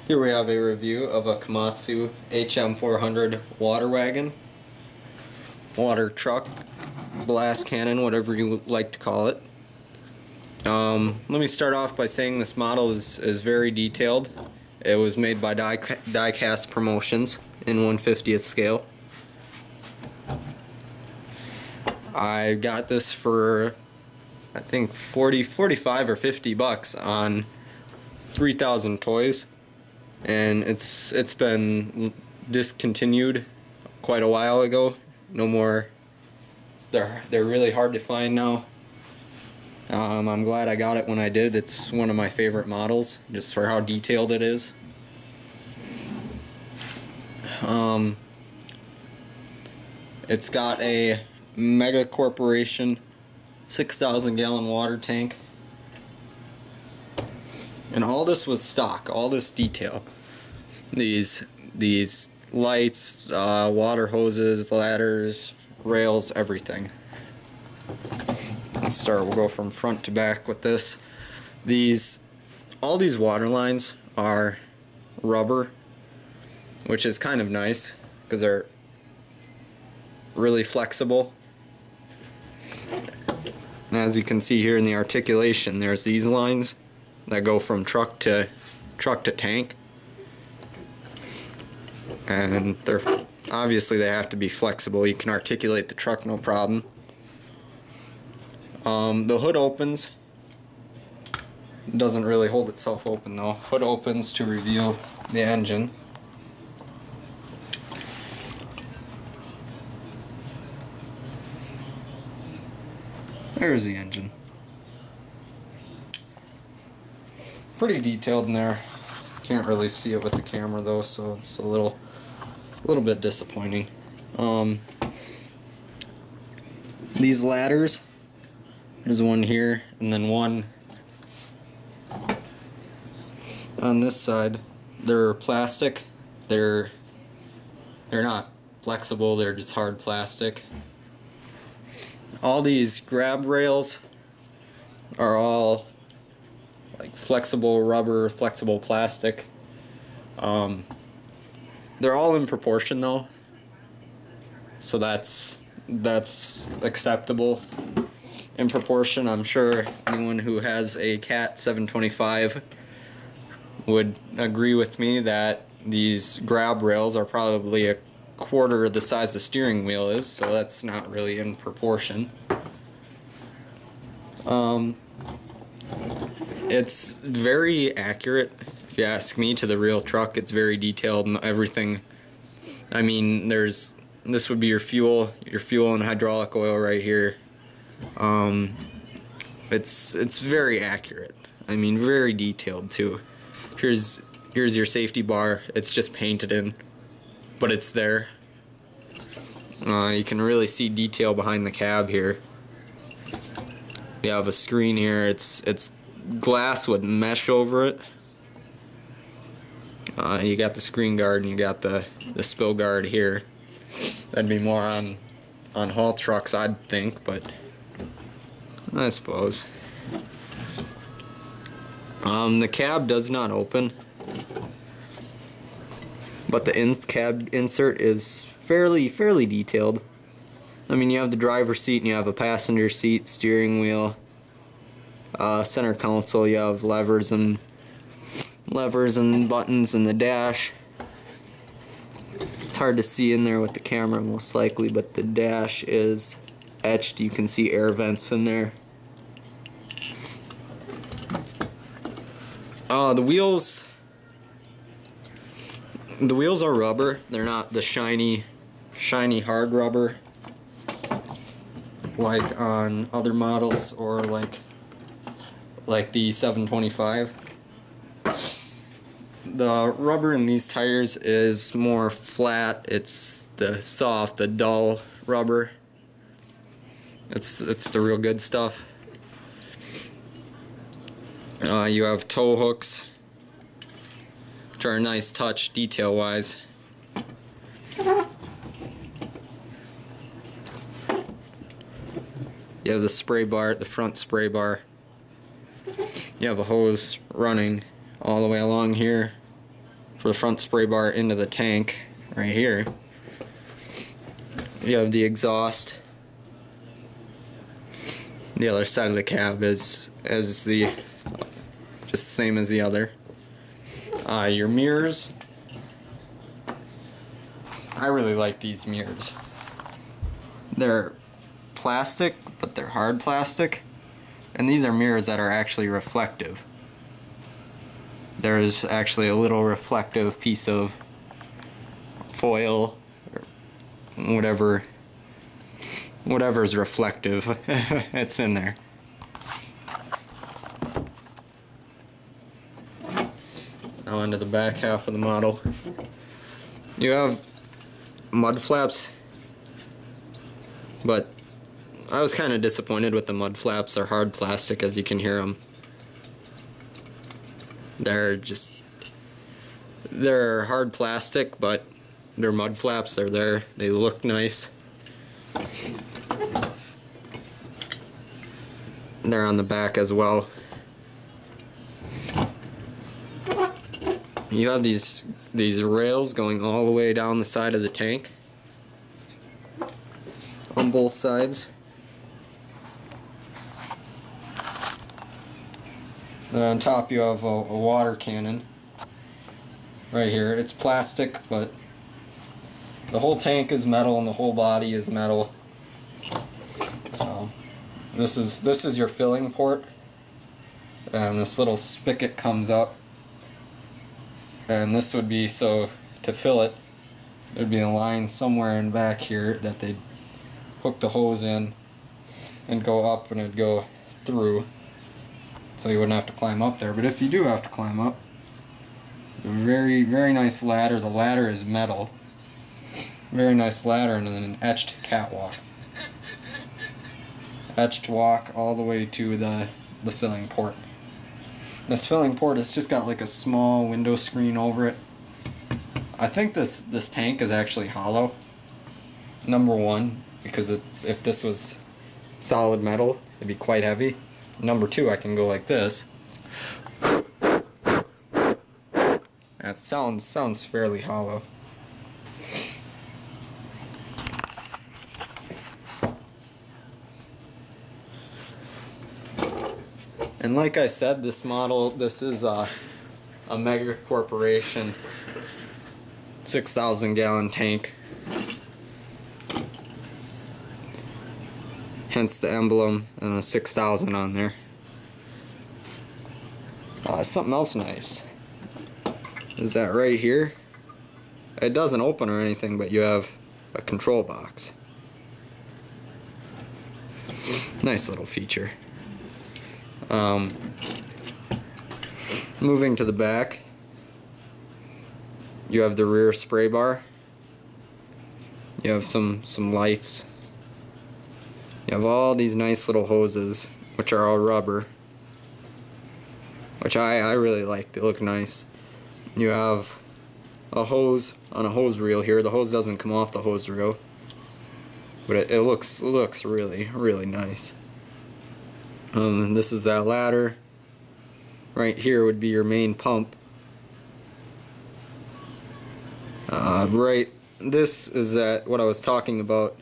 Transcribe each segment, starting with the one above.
Here we have a review of a Komatsu HM400 water truck, blast cannon, whatever you would like to call it. Let me start off by saying this model is very detailed. It was made by Die-Cast Promotions in 1/50th scale. I got this for I think 45 or 50 bucks on 3,000 Toys, and it's been discontinued quite a while ago. No more. They're really hard to find now. I'm glad I got it when I did. It's one of my favorite models just for how detailed it is. It's got a Mega Corporation 6,000 gallon water tank, and all this was stock, all this detail. These lights, water hoses, ladders, rails, everything. Let's start. We'll go from front to back with this. All these water lines are rubber, which is kind of nice because they're really flexible. And as you can see here in the articulation, there's these lines that go from truck to tank, and they're obviously they have to be flexible. You can articulate the truck no problem. The hood opens. It doesn't really hold itself open though. Hood opens to reveal the engine. There's the engine. Pretty detailed in there. Can't really see it with the camera though, so it's a little bit disappointing. These ladders, there's one here and then one on this side. They're plastic. They're not flexible, they're just hard plastic. All these grab rails are all like flexible rubber, flexible plastic. They're all in proportion though, so that's acceptable in proportion. I'm sure anyone who has a Cat 725 would agree with me that these grab rails are probably a quarter of the size the steering wheel is, so that's not really in proportion. It's very accurate, if you ask me, to the real truck. It's very detailed and everything. I mean, this would be your fuel and hydraulic oil right here. It's very accurate. I mean, very detailed too. Here's your safety bar. It's just painted in, but it's there. You can really see detail behind the cab here. You have a screen here. It's glass with mesh over it. You got the screen guard and you got the spill guard here. That'd be more on haul trucks, I'd think, but I suppose. The cab does not open, but the cab insert is fairly detailed. I mean, you have the driver's seat and you have a passenger seat, steering wheel, center console. You have levers and buttons in the dash. It's hard to see in there with the camera most likely, but the dash is etched. You can see air vents in there. The wheels are rubber. They're not the shiny hard rubber like on other models or like the 725. The rubber in these tires is more flat. It's the soft, the dull rubber. It's the real good stuff. You have tow hooks, which are a nice touch detail wise. You have the spray bar, the front spray bar. You have a hose running all the way along here. for the front spray bar into the tank right here. You have the exhaust. The other side of the cab is the just the same as the other. Your mirrors. I really like these mirrors. They're plastic, but they're hard plastic, and these are mirrors that are actually reflective. There's actually a little reflective piece of foil or whatever's reflective. It's in there. Now onto the back half of the model. You have mud flaps, but I was kind of disappointed with the mud flaps. They're hard plastic, as you can hear them. They're hard plastic, but they're mud flaps. They're there. They look nice. They're on the back as well. You have these rails going all the way down the side of the tank on both sides. Then on top you have a water cannon right here. It's plastic, but the whole tank is metal and the whole body is metal. So this is your filling port, and this little spigot comes up, and this would be, so to fill it there'd be a line somewhere in back here that they'd hook the hose in and go up, and it'd go through, so you wouldn't have to climb up there. But if you do have to climb up, very nice ladder. The ladder is metal. Very nice ladder, and then an etched catwalk. Etched walk all the way to the filling port. This filling port has just got like a small window screen over it. I think this tank is actually hollow. Number one, because if this was solid metal, it'd be quite heavy. Number two, I can go like this. That sounds fairly hollow. And like I said, this is a mega corporation 6,000 gallon tank. Hence the emblem and the 6,000 on there. Something else nice is that right here, it doesn't open or anything, but you have a control box. Nice little feature. Moving to the back, you have the rear spray bar. You have some lights. You have all these nice little hoses, which are all rubber, which I really like. They look nice. You have a hose on a hose reel here. The hose doesn't come off the hose reel, but it looks really nice. This is that ladder. Right here would be your main pump. This is what I was talking about,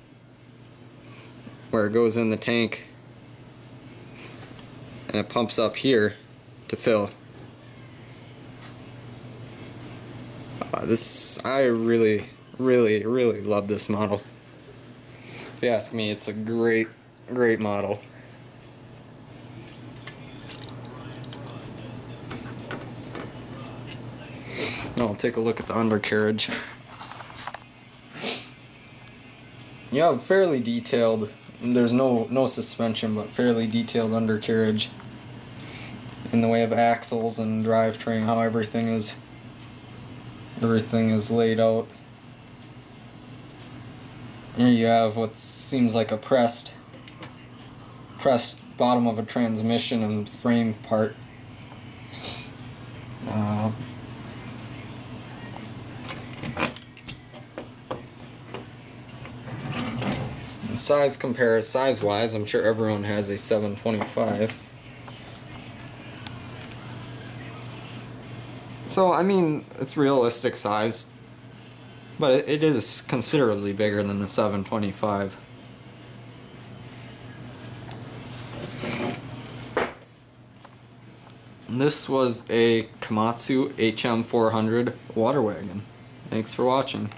where it goes in the tank and it pumps up here to fill. I really love this model. If you ask me, it's a great model. Now I'll take a look at the undercarriage. You have fairly detailed, there's no suspension, but fairly detailed undercarriage in the way of axles and drivetrain, how everything is laid out. Here you have what seems like a pressed bottom of a transmission and frame part. Size-wise, I'm sure everyone has a 725. So, I mean, it's realistic size, but it is considerably bigger than the 725. This was a Komatsu HM400 water wagon. Thanks for watching.